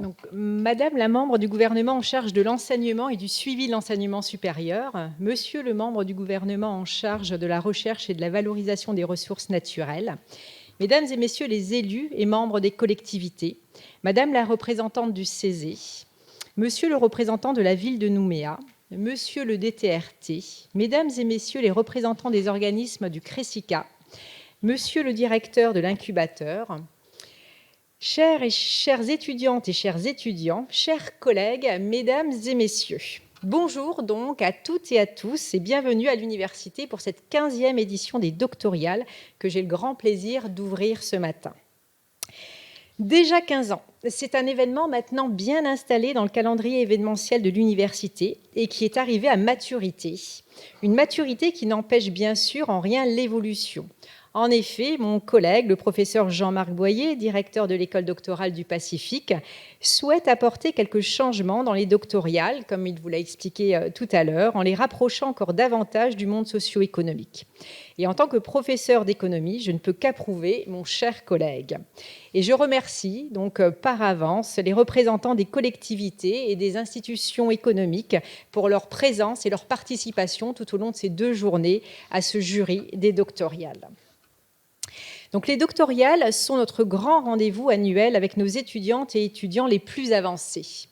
Donc, Madame la membre du gouvernement en charge de l'enseignement et du suivi de l'enseignement supérieur, Monsieur le membre du gouvernement en charge de la recherche et de la valorisation des ressources naturelles, Mesdames et Messieurs les élus et membres des collectivités, Madame la représentante du CESE, Monsieur le représentant de la ville de Nouméa, Monsieur le DTRT, Mesdames et Messieurs les représentants des organismes du CRESICA, Monsieur le directeur de l'incubateur, chères étudiantes et chers étudiants, chers collègues, mesdames et messieurs, bonjour donc à toutes et à tous et bienvenue à l'université pour cette 15e édition des doctoriales que j'ai le grand plaisir d'ouvrir ce matin. Déjà 15 ans, c'est un événement maintenant bien installé dans le calendrier événementiel de l'université et qui est arrivé à maturité. Une maturité qui n'empêche bien sûr en rien l'évolution. En effet, mon collègue, le professeur Jean-Marc Boyer, directeur de l'école doctorale du Pacifique, souhaite apporter quelques changements dans les doctoriales, comme il vous l'a expliqué tout à l'heure, en les rapprochant encore davantage du monde socio-économique. Et en tant que professeur d'économie, je ne peux qu'approuver mon cher collègue. Et je remercie donc par avance les représentants des collectivités et des institutions économiques pour leur présence et leur participation tout au long de ces 2 journées à ce jury des doctoriales. Donc, les doctoriales sont notre grand rendez-vous annuel avec nos étudiantes et étudiants les plus avancés.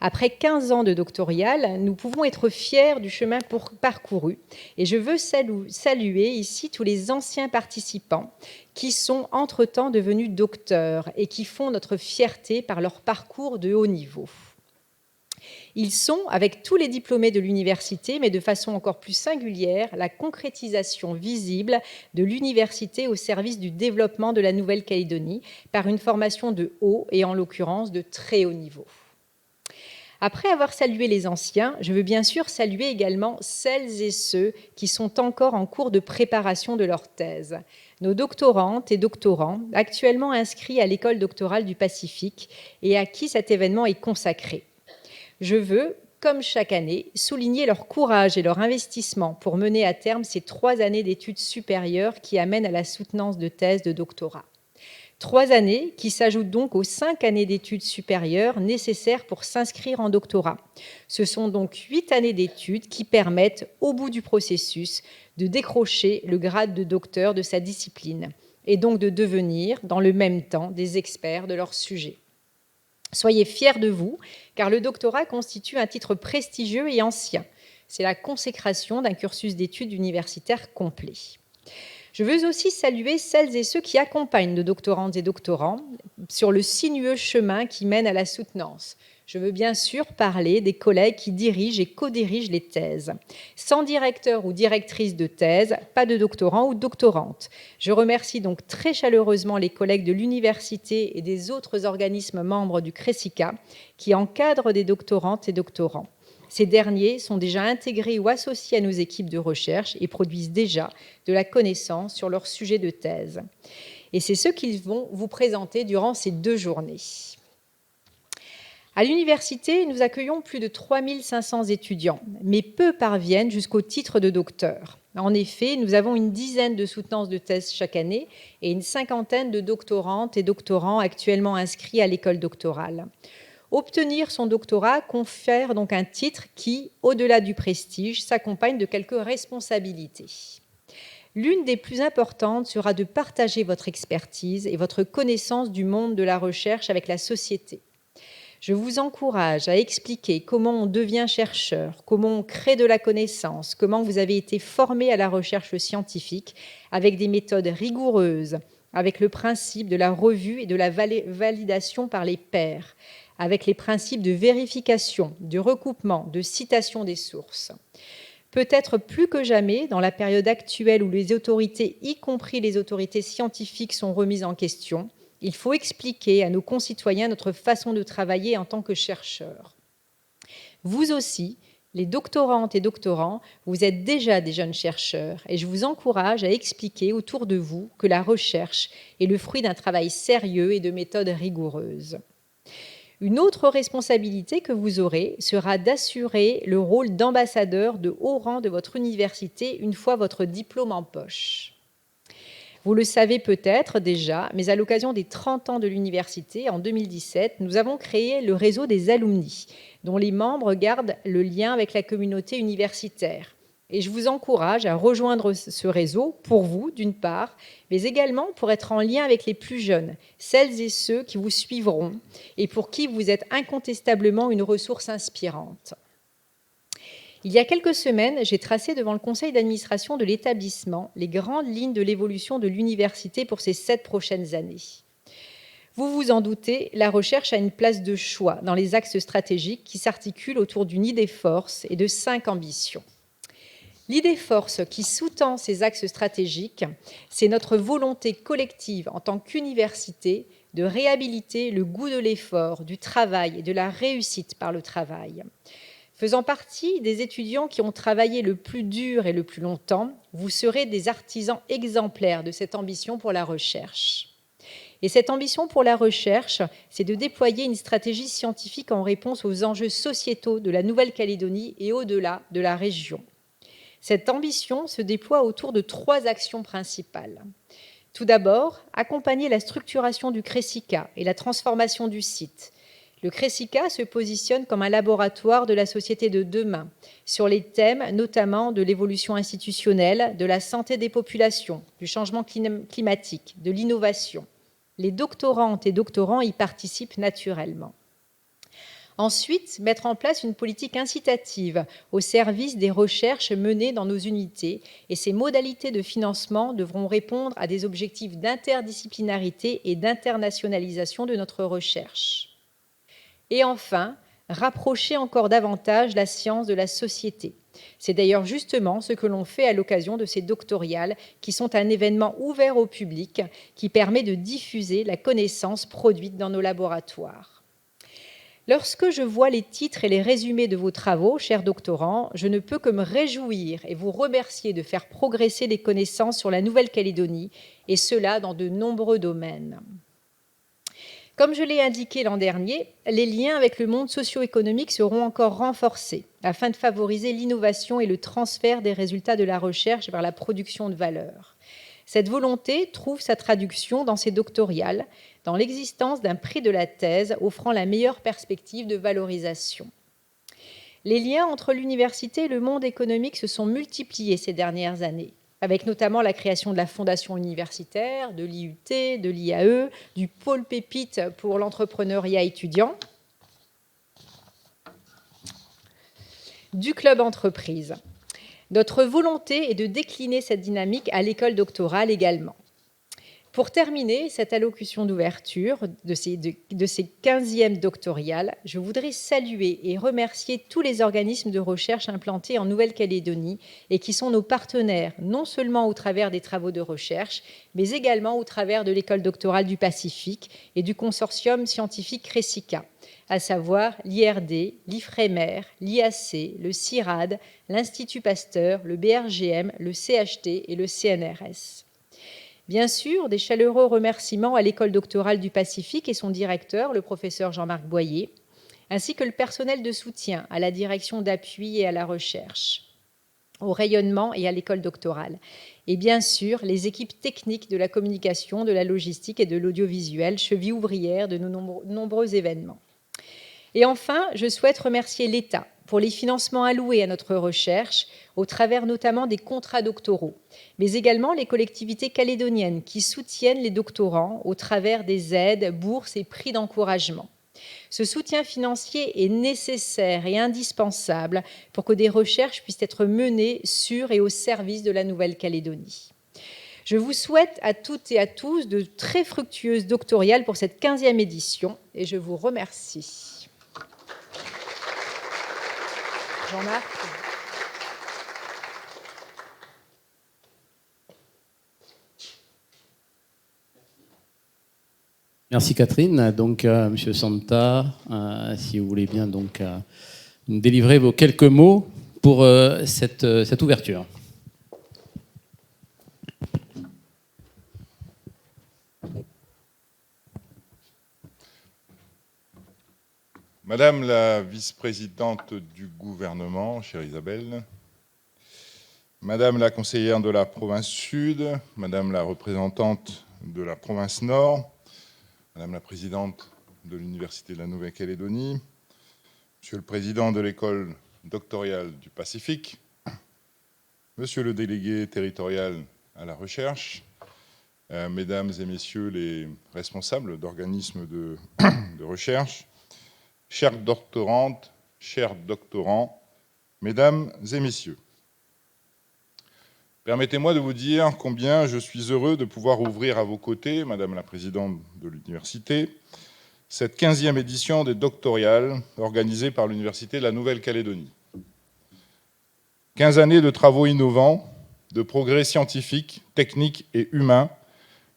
Après 15 ans de doctoriales, nous pouvons être fiers du chemin parcouru et je veux saluer ici tous les anciens participants qui sont entre-temps devenus docteurs et qui font notre fierté par leur parcours de haut niveau. Ils sont, avec tous les diplômés de l'université, mais de façon encore plus singulière, la concrétisation visible de l'université au service du développement de la Nouvelle-Calédonie par une formation de haut et en l'occurrence de très haut niveau. Après avoir salué les anciens, je veux bien sûr saluer également celles et ceux qui sont encore en cours de préparation de leur thèse. Nos doctorantes et doctorants, actuellement inscrits à l'école doctorale du Pacifique et à qui cet événement est consacré. Je veux, comme chaque année, souligner leur courage et leur investissement pour mener à terme ces 3 années d'études supérieures qui amènent à la soutenance de thèses de doctorat. 3 années qui s'ajoutent donc aux 5 années d'études supérieures nécessaires pour s'inscrire en doctorat. Ce sont donc 8 années d'études qui permettent, au bout du processus, de décrocher le grade de docteur de sa discipline et donc de devenir, dans le même temps, des experts de leur sujet. Soyez fiers de vous, car le doctorat constitue un titre prestigieux et ancien. C'est la consécration d'un cursus d'études universitaires complet. Je veux aussi saluer celles et ceux qui accompagnent nos doctorantes et doctorants sur le sinueux chemin qui mène à la soutenance. Je veux bien sûr parler des collègues qui dirigent et co-dirigent les thèses. Sans directeur ou directrice de thèse, pas de doctorant ou doctorante. Je remercie donc très chaleureusement les collègues de l'université et des autres organismes membres du CRESICA qui encadrent des doctorantes et doctorants. Ces derniers sont déjà intégrés ou associés à nos équipes de recherche et produisent déjà de la connaissance sur leur sujet de thèse. Et c'est ce qu'ils vont vous présenter durant ces 2 journées. À l'université, nous accueillons plus de 3500 étudiants, mais peu parviennent jusqu'au titre de docteur. En effet, nous avons une dizaine de soutenances de thèse chaque année et une 50aine de doctorantes et doctorants actuellement inscrits à l'école doctorale. Obtenir son doctorat confère donc un titre qui, au-delà du prestige, s'accompagne de quelques responsabilités. L'une des plus importantes sera de partager votre expertise et votre connaissance du monde de la recherche avec la société. Je vous encourage à expliquer comment on devient chercheur, comment on crée de la connaissance, comment vous avez été formé à la recherche scientifique avec des méthodes rigoureuses, avec le principe de la revue et de la validation par les pairs, avec les principes de vérification, de recoupement, de citation des sources. Peut-être plus que jamais, dans la période actuelle où les autorités, y compris les autorités scientifiques, sont remises en question, il faut expliquer à nos concitoyens notre façon de travailler en tant que chercheurs. Vous aussi, les doctorantes et doctorants, vous êtes déjà des jeunes chercheurs et je vous encourage à expliquer autour de vous que la recherche est le fruit d'un travail sérieux et de méthodes rigoureuses. Une autre responsabilité que vous aurez sera d'assurer le rôle d'ambassadeur de haut rang de votre université une fois votre diplôme en poche. Vous le savez peut-être déjà, mais à l'occasion des 30 ans de l'université, en 2017, nous avons créé le réseau des alumni, dont les membres gardent le lien avec la communauté universitaire. Et je vous encourage à rejoindre ce réseau, pour vous, d'une part, mais également pour être en lien avec les plus jeunes, celles et ceux qui vous suivront et pour qui vous êtes incontestablement une ressource inspirante. Il y a quelques semaines, j'ai tracé devant le conseil d'administration de l'établissement les grandes lignes de l'évolution de l'université pour ces 7 prochaines années. Vous vous en doutez, la recherche a une place de choix dans les axes stratégiques qui s'articulent autour d'une idée force et de 5 ambitions. L'idée force qui sous-tend ces axes stratégiques, c'est notre volonté collective en tant qu'université de réhabiliter le goût de l'effort, du travail et de la réussite par le travail. Faisant partie des étudiants qui ont travaillé le plus dur et le plus longtemps, vous serez des artisans exemplaires de cette ambition pour la recherche. Et cette ambition pour la recherche, c'est de déployer une stratégie scientifique en réponse aux enjeux sociétaux de la Nouvelle-Calédonie et au-delà de la région. Cette ambition se déploie autour de 3 actions principales. Tout d'abord, accompagner la structuration du CRESICA et la transformation du site. Le CRESICA se positionne comme un laboratoire de la société de demain, sur les thèmes notamment de l'évolution institutionnelle, de la santé des populations, du changement climatique, de l'innovation. Les doctorantes et doctorants y participent naturellement. Ensuite, mettre en place une politique incitative au service des recherches menées dans nos unités, et ces modalités de financement devront répondre à des objectifs d'interdisciplinarité et d'internationalisation de notre recherche. Et enfin, rapprocher encore davantage la science de la société. C'est d'ailleurs justement ce que l'on fait à l'occasion de ces doctoriales, qui sont un événement ouvert au public, qui permet de diffuser la connaissance produite dans nos laboratoires. Lorsque je vois les titres et les résumés de vos travaux, chers doctorants, je ne peux que me réjouir et vous remercier de faire progresser les connaissances sur la Nouvelle-Calédonie, et cela dans de nombreux domaines. Comme je l'ai indiqué l'an dernier, les liens avec le monde socio-économique seront encore renforcés afin de favoriser l'innovation et le transfert des résultats de la recherche vers la production de valeur. Cette volonté trouve sa traduction dans ces doctoriales, dans l'existence d'un prix de la thèse offrant la meilleure perspective de valorisation. Les liens entre l'université et le monde économique se sont multipliés ces dernières années, avec notamment la création de la Fondation universitaire, de l'IUT, de l'IAE, du pôle Pépite pour l'entrepreneuriat étudiant, du club entreprise. Notre volonté est de décliner cette dynamique à l'école doctorale également. Pour terminer cette allocution d'ouverture de ces 15e doctoriales, je voudrais saluer et remercier tous les organismes de recherche implantés en Nouvelle-Calédonie et qui sont nos partenaires, non seulement au travers des travaux de recherche, mais également au travers de l'École doctorale du Pacifique et du consortium scientifique CRESICA, à savoir l'IRD, l'IFREMER, l'IAC, le CIRAD, l'Institut Pasteur, le BRGM, le CHT et le CNRS. Bien sûr, des chaleureux remerciements à l'École doctorale du Pacifique et son directeur, le professeur Jean-Marc Boyer, ainsi que le personnel de soutien à la direction d'appui et à la recherche, au rayonnement et à l'École doctorale. Et bien sûr, les équipes techniques de la communication, de la logistique et de l'audiovisuel, cheville ouvrière de nos nombreux événements. Et enfin, je souhaite remercier l'État pour les financements alloués à notre recherche, au travers notamment des contrats doctoraux, mais également les collectivités calédoniennes qui soutiennent les doctorants au travers des aides, bourses et prix d'encouragement. Ce soutien financier est nécessaire et indispensable pour que des recherches puissent être menées sur et au service de la Nouvelle-Calédonie. Je vous souhaite à toutes et à tous de très fructueuses doctoriales pour cette 15e édition et je vous remercie. Jean-Marc. Merci Catherine. Donc, Monsieur Santa, si vous voulez bien donc nous délivrer vos quelques mots pour cette ouverture. Madame la vice-présidente du gouvernement, chère Isabelle, Madame la conseillère de la province Sud, Madame la représentante de la province Nord, Madame la présidente de l'Université de la Nouvelle-Calédonie, Monsieur le président de l'école doctorale du Pacifique, Monsieur le délégué territorial à la recherche, Mesdames et Messieurs les responsables d'organismes de recherche, chères doctorantes, chers doctorants, Mesdames et Messieurs. Permettez-moi de vous dire combien je suis heureux de pouvoir ouvrir à vos côtés, Madame la présidente de l'université, cette 15e édition des doctoriales organisée par l'Université de la Nouvelle-Calédonie. 15 années de travaux innovants, de progrès scientifiques, techniques et humains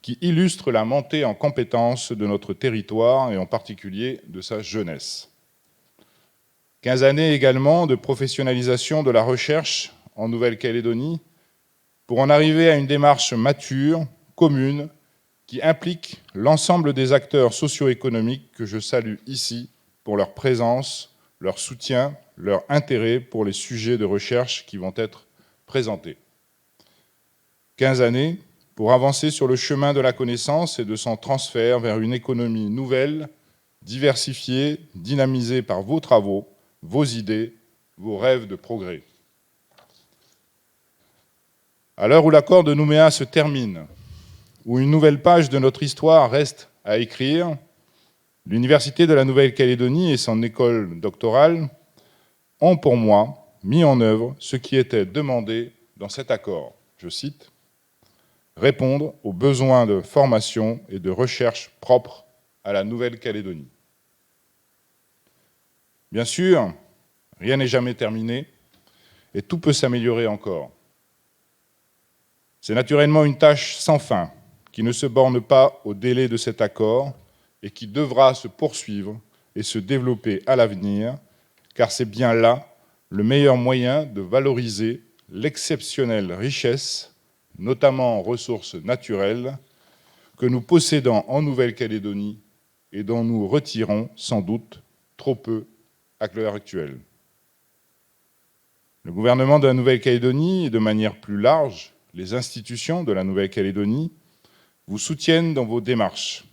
qui illustrent la montée en compétences de notre territoire et en particulier de sa jeunesse. 15 années également de professionnalisation de la recherche en Nouvelle-Calédonie pour en arriver à une démarche mature, commune, qui implique l'ensemble des acteurs socio-économiques que je salue ici pour leur présence, leur soutien, leur intérêt pour les sujets de recherche qui vont être présentés. 15 années pour avancer sur le chemin de la connaissance et de son transfert vers une économie nouvelle, diversifiée, dynamisée par vos travaux, vos idées, vos rêves de progrès. À l'heure où l'accord de Nouméa se termine, où une nouvelle page de notre histoire reste à écrire, l'Université de la Nouvelle-Calédonie et son école doctorale ont pour moi mis en œuvre ce qui était demandé dans cet accord. Je cite, « répondre aux besoins de formation et de recherche propres à la Nouvelle-Calédonie ». Bien sûr, rien n'est jamais terminé et tout peut s'améliorer encore. C'est naturellement une tâche sans fin qui ne se borne pas au délai de cet accord et qui devra se poursuivre et se développer à l'avenir, car c'est bien là le meilleur moyen de valoriser l'exceptionnelle richesse, notamment en ressources naturelles, que nous possédons en Nouvelle-Calédonie et dont nous retirons sans doute trop peu à l'heure actuelle. Le gouvernement de la Nouvelle-Calédonie, et de manière plus large, les institutions de la Nouvelle-Calédonie, vous soutiennent dans vos démarches.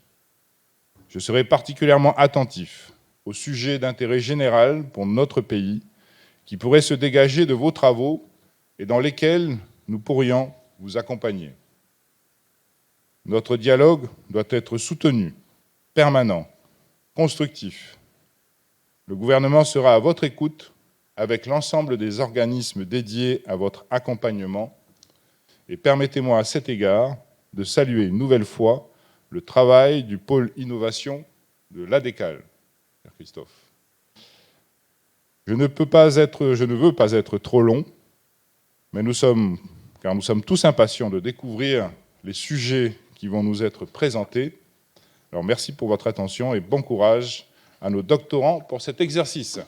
Je serai particulièrement attentif au sujet d'intérêt général pour notre pays qui pourrait se dégager de vos travaux et dans lesquels nous pourrions vous accompagner. Notre dialogue doit être soutenu, permanent, constructif. Le gouvernement sera à votre écoute avec l'ensemble des organismes dédiés à votre accompagnement et permettez-moi à cet égard de saluer une nouvelle fois le travail du pôle innovation de l'ADECAL. Christophe. Je ne veux pas être trop long, mais car nous sommes tous impatients de découvrir les sujets qui vont nous être présentés. Alors merci pour votre attention et bon courage à nos doctorants pour cet exercice.